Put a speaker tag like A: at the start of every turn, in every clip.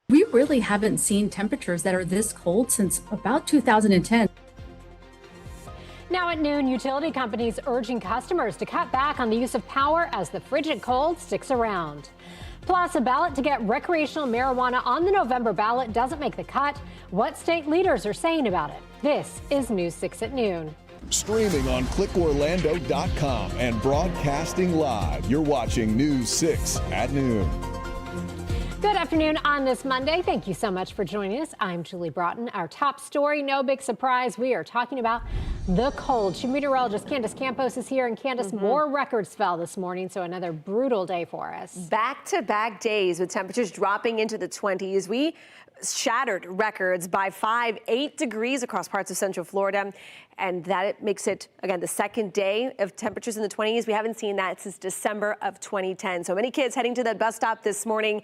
A: We really haven't seen temperatures that are this cold since about 2010.
B: Now at noon, utility companies urging customers to cut back on the use of power as the frigid cold sticks around. Plus, a ballot to get recreational marijuana on the November ballot doesn't make the cut. What state leaders are saying about it. This is News 6 at noon.
C: Streaming on clickorlando.com and broadcasting live. You're watching News 6 at noon.
B: Good afternoon on this Monday. Thank you so much for joining us. I'm Julie Broughton. Our top story, no big surprise. We are talking about the cold. Meteorologist Candace Campos is here. And Candace, more records fell this morning, so another brutal day for us.
D: Back-to-back days with temperatures dropping into the 20s. We shattered records by 8 degrees across parts of Central Florida. And that makes it, again, the second day of temperatures in the 20s. We haven't seen that since December of 2010. So many kids heading to the bus stop this morning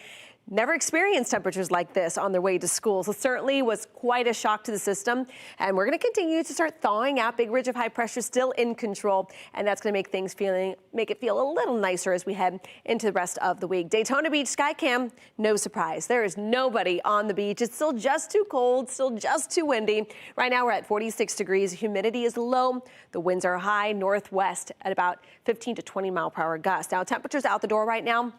D: never experienced temperatures like this on their way to school. So certainly was quite a shock to the system. And we're going to continue to start thawing out. Big ridge of high pressure still in control. And that's going to make it feel a little nicer as we head into the rest of the week. Daytona Beach Skycam, no surprise. There is nobody on the beach. It's still just too cold, still just too windy. Right now we're at 46 degrees. Humidity is low. The winds are high northwest at about 15 to 20 mile per hour gusts. Now temperatures out the door right now.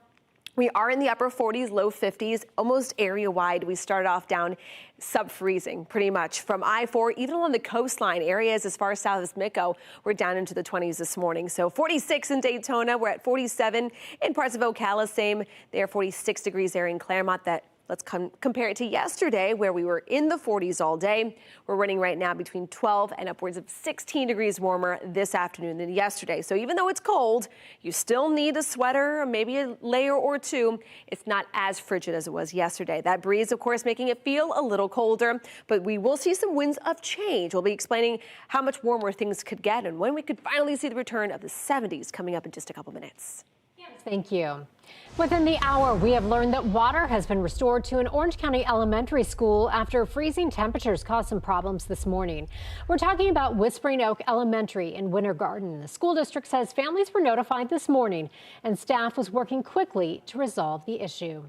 D: We are in the upper 40s, low 50s, almost area-wide. We started off down sub-freezing pretty much from I-4, even along the coastline areas as far south as Mico. We're down into the 20s this morning. So 46 in Daytona. We're at 47 in parts of Ocala. Same there, 46 degrees there in Claremont. Let's compare it to yesterday, where we were in the 40s all day. We're running right now between 12 and upwards of 16 degrees warmer this afternoon than yesterday. So even though it's cold, you still need a sweater or maybe a layer or two. It's not as frigid as it was yesterday. That breeze, of course, making it feel a little colder, but we will see some winds of change. We'll be explaining how much warmer things could get and when we could finally see the return of the 70s coming up in just a couple minutes.
B: Thank you. Within the hour, we have learned that water has been restored to an Orange County elementary school after freezing temperatures caused some problems this morning. We're talking about Whispering Oak Elementary in Winter Garden. The school district says families were notified this morning and staff was working quickly to resolve the issue.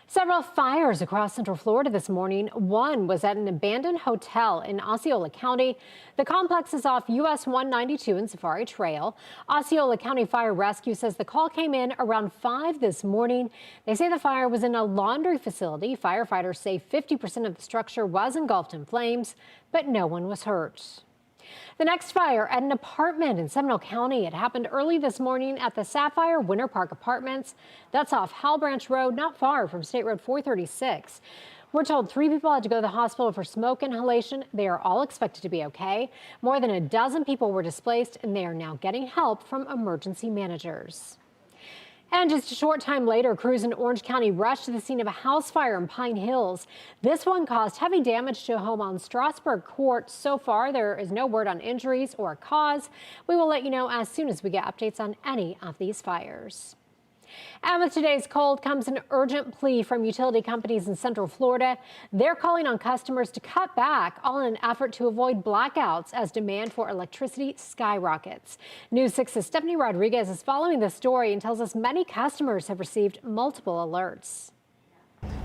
B: Several fires across Central Florida this morning. One was at an abandoned hotel in Osceola County. The complex is off US 192 and Safari Trail. Osceola County Fire Rescue says the call came in around 5 this morning. They say the fire was in a laundry facility. Firefighters say 50% of the structure was engulfed in flames, but no one was hurt. The next fire at an apartment in Seminole County. It happened early this morning at the Sapphire Winter Park Apartments. That's off Howell Branch Road, not far from State Road 436. We're told 3 people had to go to the hospital for smoke inhalation. They are all expected to be okay. More than a dozen people were displaced, and they are now getting help from emergency managers. And just a short time later, crews in Orange County rushed to the scene of a house fire in Pine Hills. This one caused heavy damage to a home on Strasburg Court. So far, there is no word on injuries or cause. We will let you know as soon as we get updates on any of these fires. And with today's cold comes an urgent plea from utility companies in Central Florida. They're calling on customers to cut back, all in an effort to avoid blackouts as demand for electricity skyrockets. News 6's Stephanie Rodriguez is following this story and tells us many customers have received multiple alerts.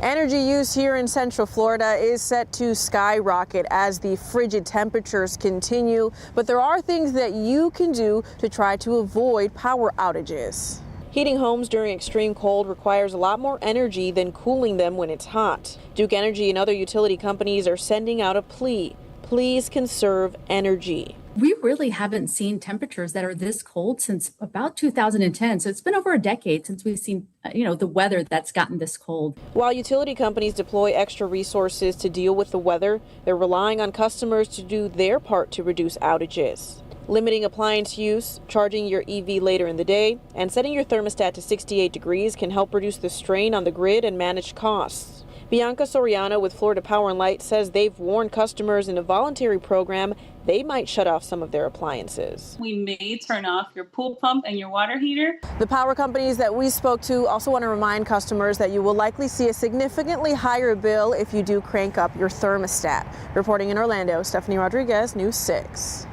E: Energy use here in Central Florida is set to skyrocket as the frigid temperatures continue, but there are things that you can do to try to avoid power outages. Heating homes during extreme cold requires a lot more energy than cooling them when it's hot. Duke Energy and other utility companies are sending out a plea. Please conserve energy.
A: We really haven't seen temperatures that are this cold since about 2010. So it's been over a decade since we've seen, the weather that's gotten this cold.
E: While utility companies deploy extra resources to deal with the weather, they're relying on customers to do their part to reduce outages. Limiting appliance use, charging your EV later in the day, and setting your thermostat to 68 degrees can help reduce the strain on the grid and manage costs. Bianca Soriano with Florida Power and Light says they've warned customers in a voluntary program they might shut off some of their appliances.
F: We may turn off your pool pump and your water heater.
E: The power companies that we spoke to also want to remind customers that you will likely see a significantly higher bill if you do crank up your thermostat. Reporting in Orlando, Stephanie Rodriguez, News 6.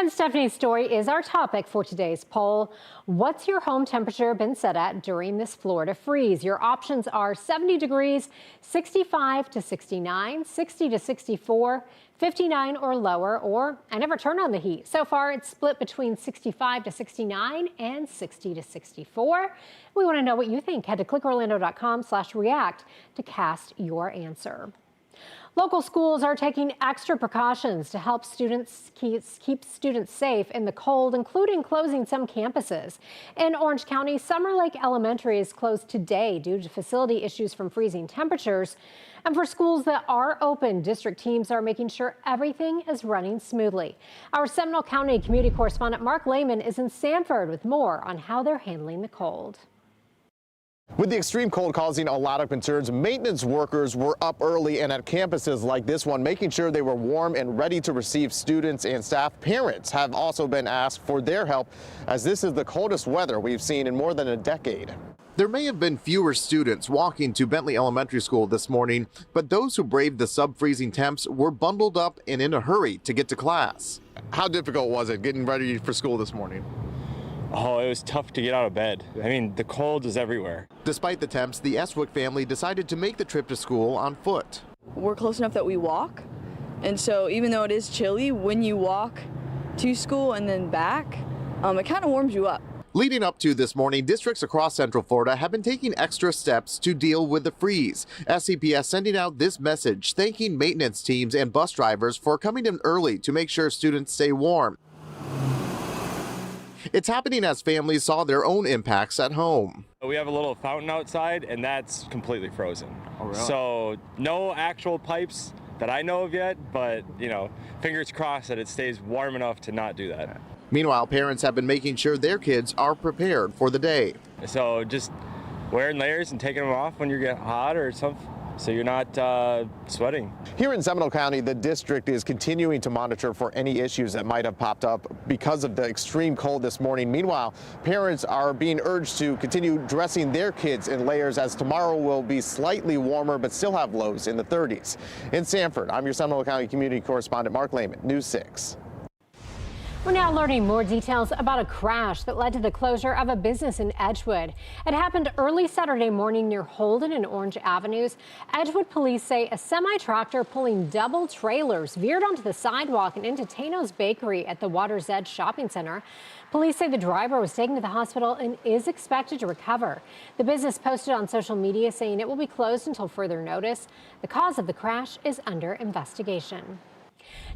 B: And Stephanie's story is our topic for today's poll. What's your home temperature been set at during this Florida freeze? Your options are 70 degrees, 65 to 69, 60 to 64, 59 or lower, or I never turn on the heat. So far, it's split between 65 to 69 and 60 to 64. We want to know what you think. Head to clickorlando.com/react to cast your answer. Local schools are taking extra precautions to help students keep students safe in the cold, including closing some campuses. In Orange County, Summer Lake Elementary is closed today due to facility issues from freezing temperatures. And for schools that are open, district teams are making sure everything is running smoothly. Our Seminole County community correspondent Mark Lehman is in Sanford with more on how they're handling the cold.
G: With the extreme cold causing a lot of concerns, maintenance workers were up early and at campuses like this one, making sure they were warm and ready to receive students and staff. Parents have also been asked for their help, as this is the coldest weather we've seen in more than a decade. There may have been fewer students walking to Bentley Elementary School this morning, but those who braved the sub-freezing temps were bundled up and in a hurry to get to class. How difficult was it getting ready for school this morning?
H: Oh, it was tough to get out of bed. I mean, the cold is everywhere.
G: Despite the temps, the Edgewood family decided to make the trip to school on foot.
I: We're close enough that we walk, and so even though it is chilly, when you walk to school and then back, it kind of warms you up.
G: Leading up to this morning, districts across Central Florida have been taking extra steps to deal with the freeze. SCPS sending out this message, thanking maintenance teams and bus drivers for coming in early to make sure students stay warm. It's happening as families saw their own impacts at home.
H: We have a little fountain outside, and that's completely frozen.
G: Oh, really?
H: So no actual pipes that I know of yet, but, fingers crossed that it stays warm enough to not do that.
G: Meanwhile, parents have been making sure their kids are prepared for the day.
H: So just wearing layers and taking them off when you get hot or something, so you're not sweating. Here in Seminole County, the district is continuing to monitor for any issues that might have popped up because of the extreme cold this morning. Meanwhile, parents are being urged to continue dressing their kids in layers, as tomorrow will be slightly warmer but still have lows in the 30s. In Sanford, I'm your Seminole County community correspondent Mark Lehman, News 6.
B: We're now learning more details about a crash that led to the closure of a business in Edgewood. It happened early Saturday morning near Holden and Orange Avenues. Edgewood police say a semi-tractor pulling double trailers veered onto the sidewalk and into Tano's Bakery at the Water's Edge Shopping Center. Police say the driver was taken to the hospital and is expected to recover. The business posted on social media saying it will be closed until further notice. The cause of the crash is under investigation.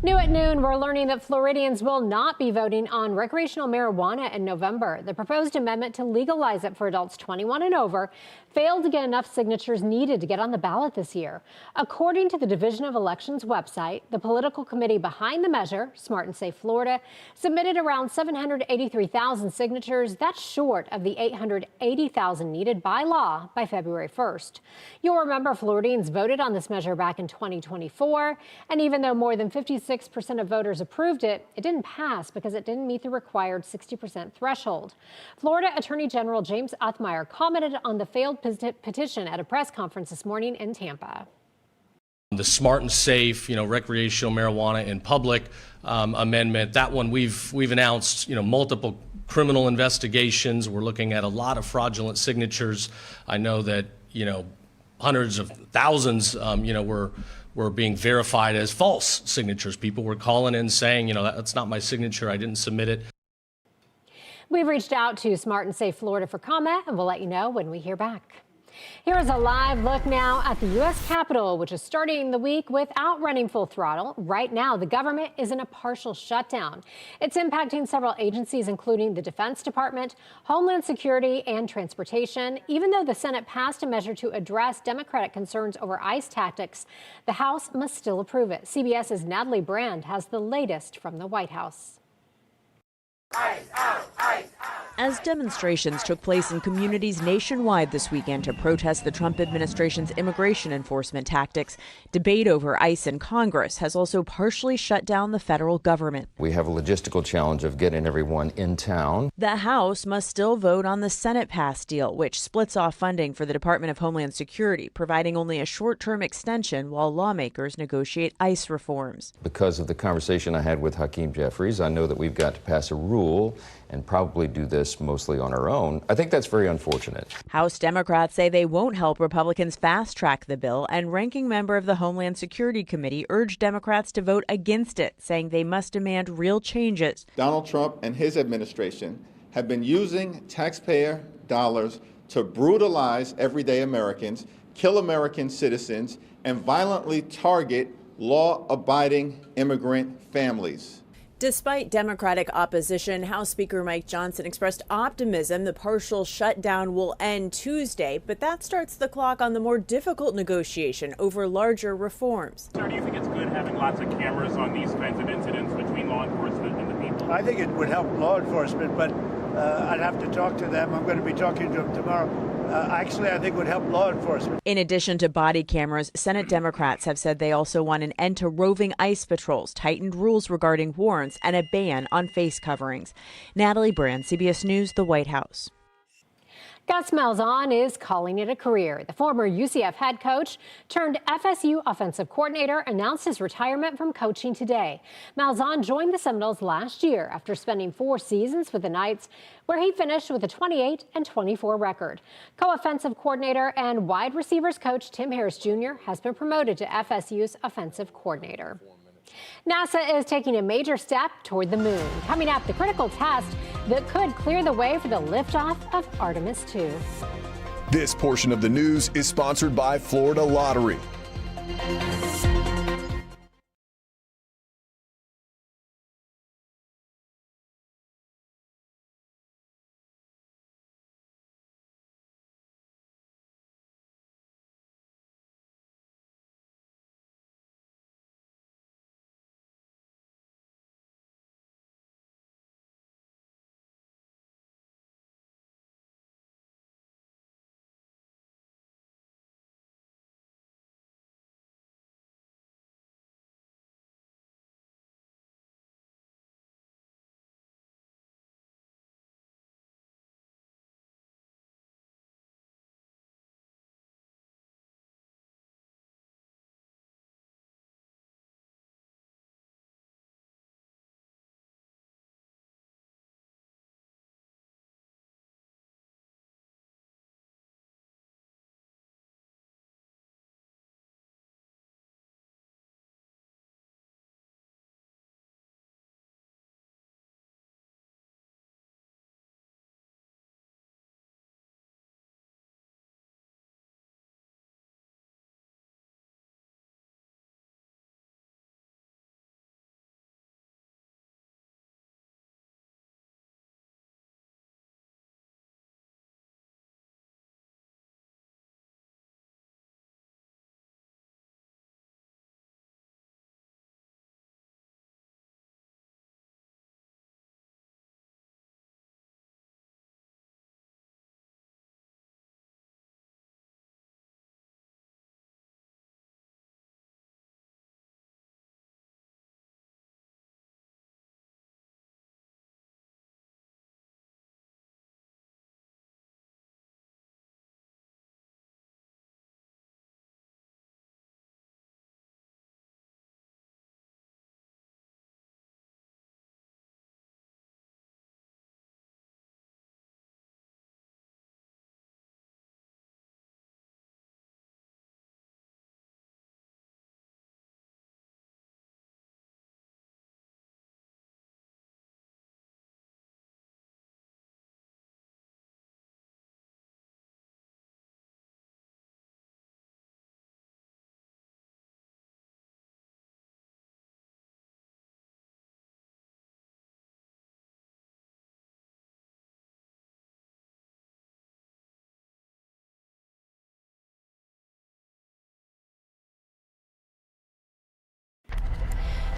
B: New at noon, we're learning that Floridians will not be voting on recreational marijuana in November. The proposed amendment to legalize it for adults 21 and over failed to get enough signatures needed to get on the ballot this year. According to the Division of Elections website, the political committee behind the measure, Smart and Safe Florida, submitted around 783,000 signatures. That's short of the 880,000 needed by law by February 1st. You'll remember Floridians voted on this measure back in 2024, and even though more than 56% of voters approved it, it didn't pass because it didn't meet the required 60% threshold. Florida Attorney General James Othmeyer commented on the failed petition at a press conference this morning in Tampa.
J: The Smart and Safe, recreational marijuana in public amendment, that one we've announced, multiple criminal investigations. We're looking at a lot of fraudulent signatures. I know that, hundreds of thousands, were being verified as false signatures. People were calling in saying, that's not my signature, I didn't submit it.
B: We've reached out to Smart and Safe Florida for comment, and we'll let you know when we hear back. Here is a live look now at the U.S. Capitol, which is starting the week without running full throttle. Right now, the government is in a partial shutdown. It's impacting several agencies, including the Defense Department, Homeland Security, and Transportation. Even though the Senate passed a measure to address Democratic concerns over ICE tactics, the House must still approve it. CBS's Natalie Brand has the latest from the White House.
K: ICE out, ICE out. As demonstrations took place in communities nationwide this weekend to protest the Trump administration's immigration enforcement tactics, debate over ICE in Congress has also partially shut down the federal government.
L: We have a logistical challenge of getting everyone in town.
K: The House must still vote on the Senate-passed deal, which splits off funding for the Department of Homeland Security, providing only a short-term extension while lawmakers negotiate ICE reforms.
L: Because of the conversation I had with Hakeem Jeffries, I know that we've got to pass a rule and probably do this mostly on our own. I think that's very unfortunate.
K: House Democrats say they won't help Republicans fast-track the bill, and ranking member of the Homeland Security Committee urged Democrats to vote against it, saying they must demand real changes.
M: Donald Trump and his administration have been using taxpayer dollars to brutalize everyday Americans, kill American citizens, and violently target law-abiding immigrant families.
K: Despite Democratic opposition, House Speaker Mike Johnson expressed optimism the partial shutdown will end Tuesday, but that starts the clock on the more difficult negotiation over larger reforms.
N: Sir, do you think it's good having lots of cameras on these kinds of incidents between law enforcement and the people?
O: I think it would help law enforcement, but I'd have to talk to them. I'm going to be talking to them tomorrow. Actually, I think it would help law enforcement.
K: In addition to body cameras, Senate Democrats have said they also want an end to roving ICE patrols, tightened rules regarding warrants, and a ban on face coverings. Natalie Brand, CBS News, the White House.
B: Gus Malzahn is calling it a career. The former UCF head coach turned FSU offensive coordinator announced his retirement from coaching today. Malzahn joined the Seminoles last year after spending 4 seasons with the Knights, where he finished with a 28-24 record. Co-offensive coordinator and wide receivers coach Tim Harris Jr. has been promoted to FSU's offensive coordinator. NASA is taking a major step toward the moon. Coming up, the critical test that could clear the way for the liftoff of Artemis II.
C: This portion of the news is sponsored by Florida Lottery.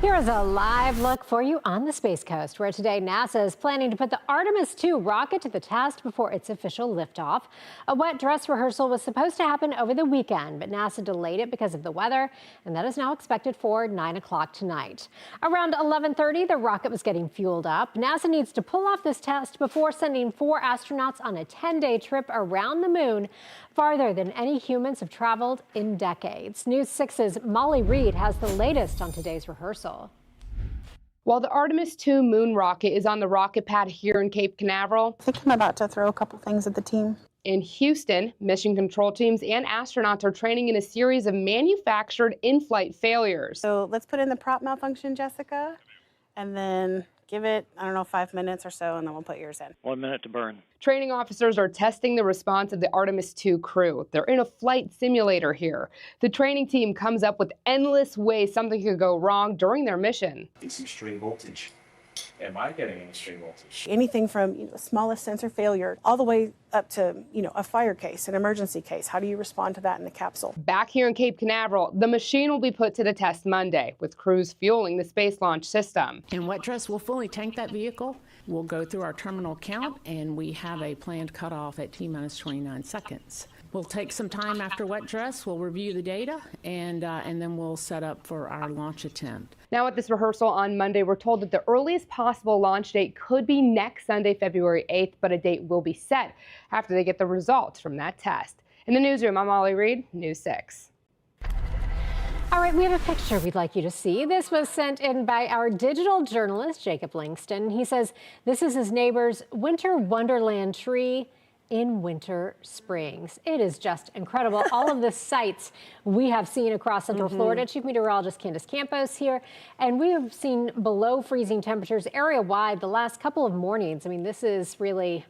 B: Here is a live look for you on the Space Coast, where today NASA is planning to put the Artemis II rocket to the test before its official liftoff. A wet dress rehearsal was supposed to happen over the weekend, but NASA delayed it because of the weather, and that is now expected for 9 o'clock tonight. Around 11:30, the rocket was getting fueled up. NASA needs to pull off this test before sending 4 astronauts on a 10-day trip around the moon, farther than any humans have traveled in decades. News 6's Molly Reed has the latest on today's rehearsal.
P: While the Artemis II moon rocket is on the rocket pad here in Cape Canaveral,
Q: I think I'm about to throw a couple things at the team.
P: In Houston, mission control teams and astronauts are training in a series of manufactured in-flight failures.
Q: So let's put in the prop malfunction, Jessica, and then give it, 5 minutes or so, and then we'll put yours in.
R: 1 minute to burn.
P: Training officers are testing the response of the Artemis II crew. They're in a flight simulator here. The training team comes up with endless ways something could go wrong during their mission.
R: It's extreme voltage. Am I getting extreme voltage?
Q: Anything from the smallest sensor failure all the way up to a fire case, an emergency case. How do you respond to that in the capsule?
P: Back here in Cape Canaveral, the machine will be put to the test Monday, with crews fueling the Space Launch System.
S: In wet dress, we'll fully tank that vehicle. We'll go through our terminal count, and we have a planned cutoff at T-minus 29 seconds. We'll take some time after wet dress, we'll review the data, and then we'll set up for our launch attempt.
P: Now at this rehearsal on Monday, we're told that the earliest possible launch date could be next Sunday, February 8th, but a date will be set after they get the results from that test. In the newsroom, I'm Molly Reed, News 6.
B: All right, we have a picture we'd like you to see. This was sent in by our digital journalist, Jacob Langston. He says this is his neighbor's winter wonderland tree in Winter Springs. It is just incredible. All of the sights we have seen across Central Florida. Chief Meteorologist Candace Campos here, and we have seen below freezing temperatures area-wide the last couple of mornings. I mean, this is really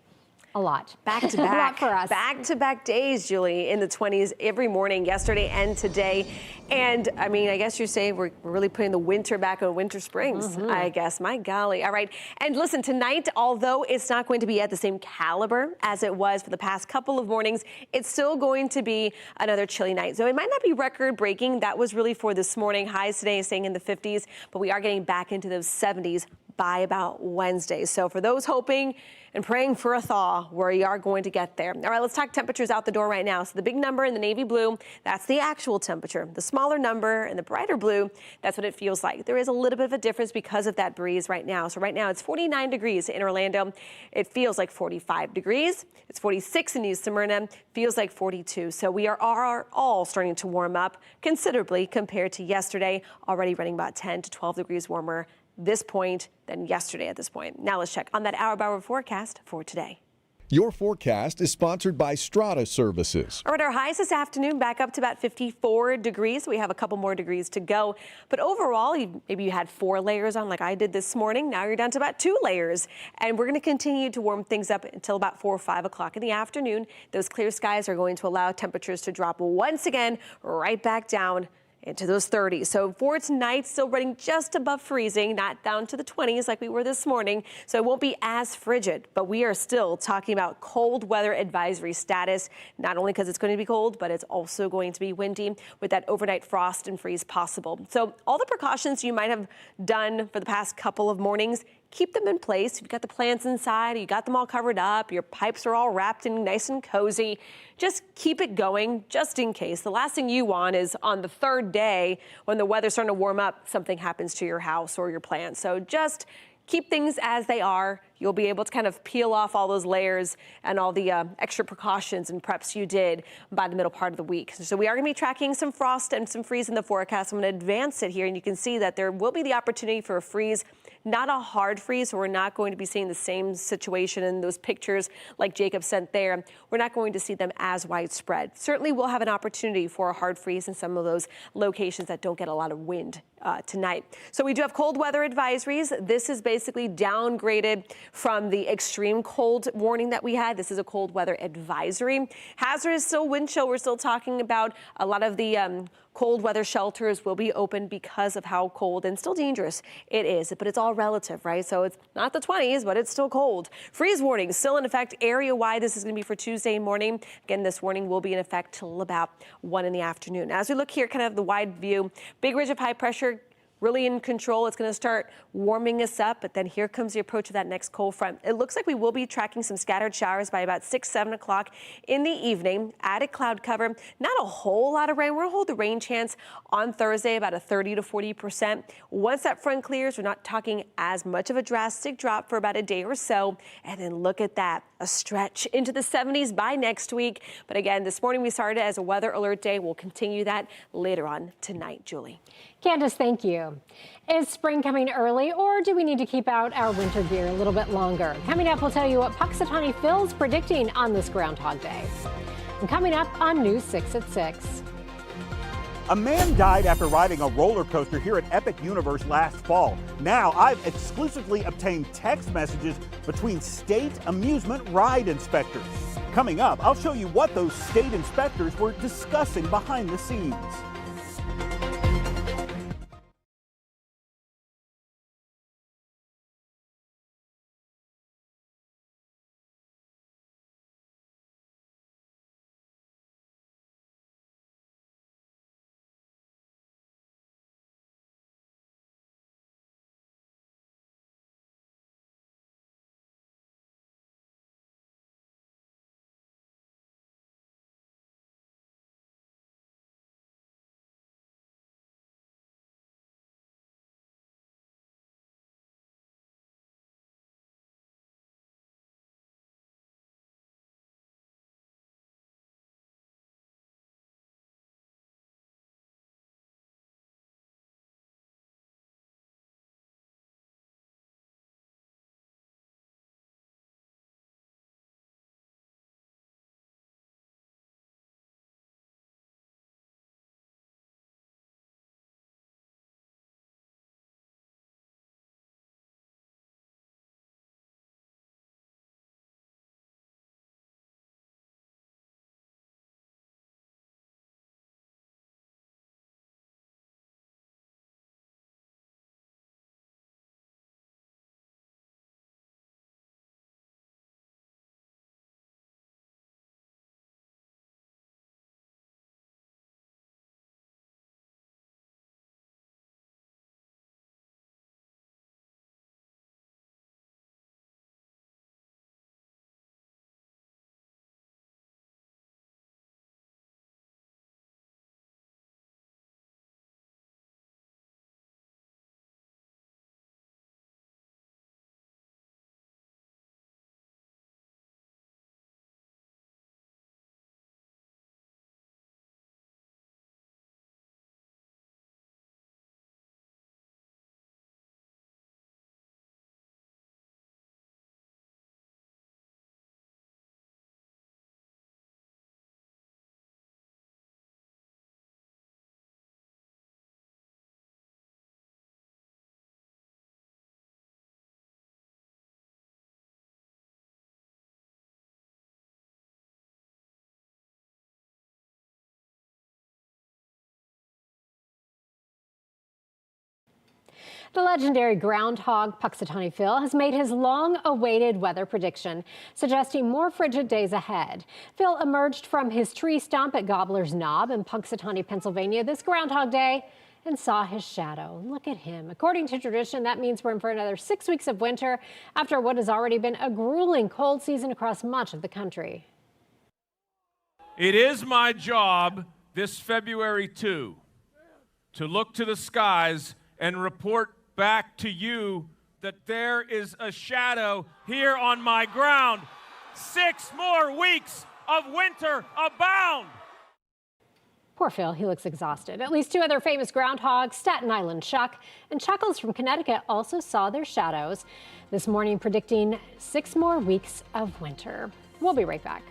B: a lot.
D: Back to back.
B: A lot for us.
D: Back-to-back days, Julie, in the 20s every morning, yesterday and today. And I mean, I guess you're saying we're really putting the winter back on Winter Springs, I guess. My golly. All right. And listen, tonight, although it's not going to be at the same caliber as it was for the past couple of mornings, it's still going to be another chilly night. So it might not be record breaking. That was really for this morning. Highs today staying in the 50s, but we are getting back into those 70s by about Wednesday. So for those hoping and praying for a thaw, we are going to get there. All right, let's talk temperatures out the door right now. So the big number in the navy blue, that's the actual temperature. The smaller number in the brighter blue, that's what it feels like. There is a little bit of a difference because of that breeze right now. So right now it's 49 degrees in Orlando. It feels like 45 degrees. It's 46 in New Smyrna. Feels like 42. So we are all starting to warm up considerably compared to yesterday, already running about 10 to 12 degrees warmer this point than yesterday at this point. Now let's check on that hour-by-hour forecast for today.
C: Your forecast is sponsored by Strata Services.
D: All right, our highs this afternoon back up to about 54 degrees. We have a couple more degrees to go. But overall, maybe you had 4 layers on like I did this morning. Now you're down to about 2 layers. And we're going to continue to warm things up until about 4 or 5 o'clock in the afternoon. Those clear skies are going to allow temperatures to drop once again right back down into those 30s. So for tonight, still running just above freezing, not down to the 20s like we were this morning. So it won't be as frigid, but we are still talking about cold weather advisory status, not only because it's going to be cold, but it's also going to be windy with that overnight frost and freeze possible. So all the precautions you might have done for the past couple of mornings, keep them in place. You've got the plants inside, you got them all covered up, your pipes are all wrapped in nice and cozy. Just keep it going just in case. The last thing you want is on the third day when the weather's starting to warm up, something happens to your house or your plants. So just keep things as they are. You'll be able to kind of peel off all those layers and all the extra precautions and preps you did by the middle part of the week. So we are going to be tracking some frost and some freeze in the forecast. I'm going to advance it here, and you can see that there will be the opportunity for a freeze. Not a hard freeze, so we're not going to be seeing the same situation in those pictures like Jacob sent there. We're not going to see them as widespread. Certainly we'll have an opportunity for a hard freeze in some of those locations that don't get a lot of wind tonight. So we do have cold weather advisories. This is basically downgraded from the extreme cold warning that we had. This is a cold weather advisory. Hazard is still wind chill. We're still talking about a lot of the cold weather shelters will be open because of how cold and still dangerous it is, but it's all relative, right? So it's not the 20s, but it's still cold. Freeze warning still in effect area-wide. This is going to be for Tuesday morning. Again, this warning will be in effect till about 1 in the afternoon. As we look here, kind of the wide view, big ridge of high pressure really in control. It's going to start warming us up, but then here comes the approach of that next cold front. It looks like we will be tracking some scattered showers by about 6, 7 o'clock in the evening. Added cloud cover, not a whole lot of rain. We'll hold the rain chance on Thursday about a 30 to 40%. Once that front clears, we're not talking as much of a drastic drop for about a day or so. And then look at that, a stretch into the 70s by next week. But again, this morning we started as a weather alert day. We'll continue that later on tonight. Julie.
B: Candace, thank you. Is spring coming early, or do we need to keep out our winter gear a little bit longer? Coming up, we'll tell you what Punxsutawney Phil's predicting on this Groundhog Day. And coming up on News 6 at 6.
T: A man died after riding a roller coaster here at Epic Universe last fall. Now I've exclusively obtained text messages between state amusement ride inspectors. Coming up, I'll show you what those state inspectors were discussing behind the scenes.
B: The legendary groundhog Punxsutawney Phil has made his long-awaited weather prediction, suggesting more frigid days ahead. Phil emerged from his tree stump at Gobbler's Knob in Punxsutawney, Pennsylvania this Groundhog Day and saw his shadow. Look at him. According to tradition, that means we're in for another 6 weeks of winter after what has already been a grueling cold season across much of the country.
U: It is my job this February 2 to look to the skies and report back to you that there is a shadow here on my ground. 6 more weeks of winter abound.
B: Poor Phil, he looks exhausted. At least 2 other famous groundhogs, Staten Island Chuck and Chuckles from Connecticut, also saw their shadows this morning, predicting 6 more weeks of winter. We'll be right back.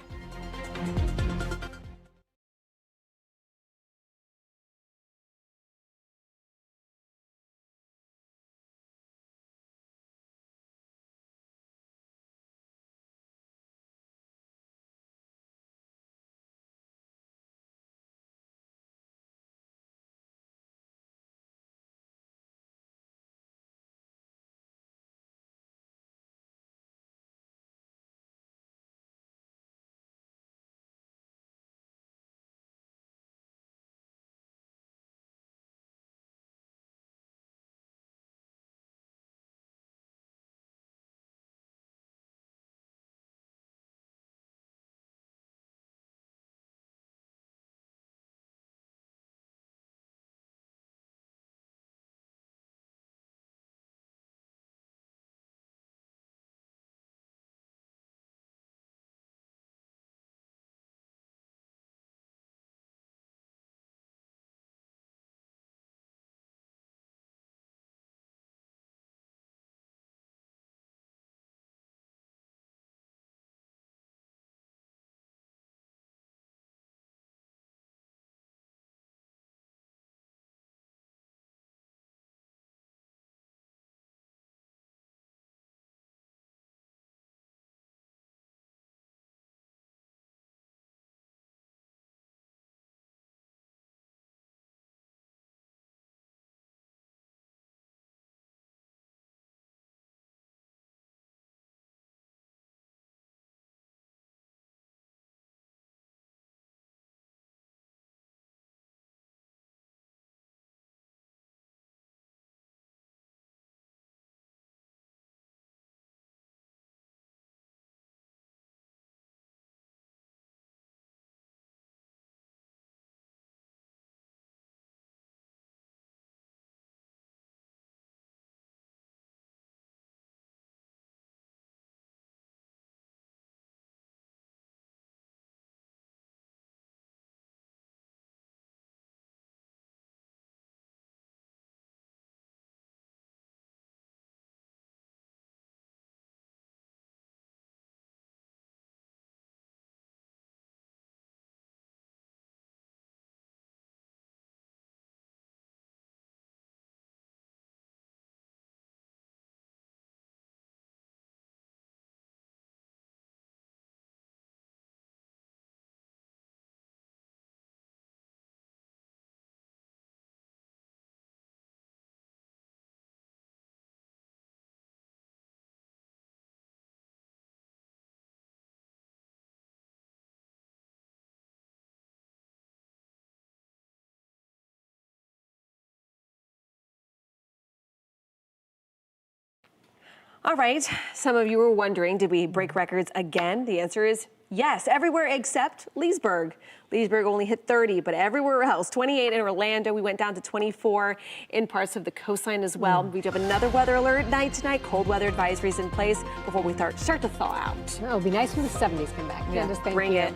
D: All right, some of you were wondering, did we break records again? The answer is yes, everywhere except Leesburg. Leesburg only hit 30, but everywhere else, 28 in Orlando. We went down to 24 in parts of the coastline as well. We do have another weather alert night tonight. Cold weather advisories in place before we start to thaw out.
B: It'll be nice when the 70s come back.
D: Yeah,
B: Candace, thank
D: bring
B: you.
D: it.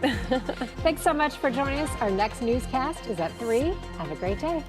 B: Thanks so much for joining us. Our next newscast is at 3. Have a great day.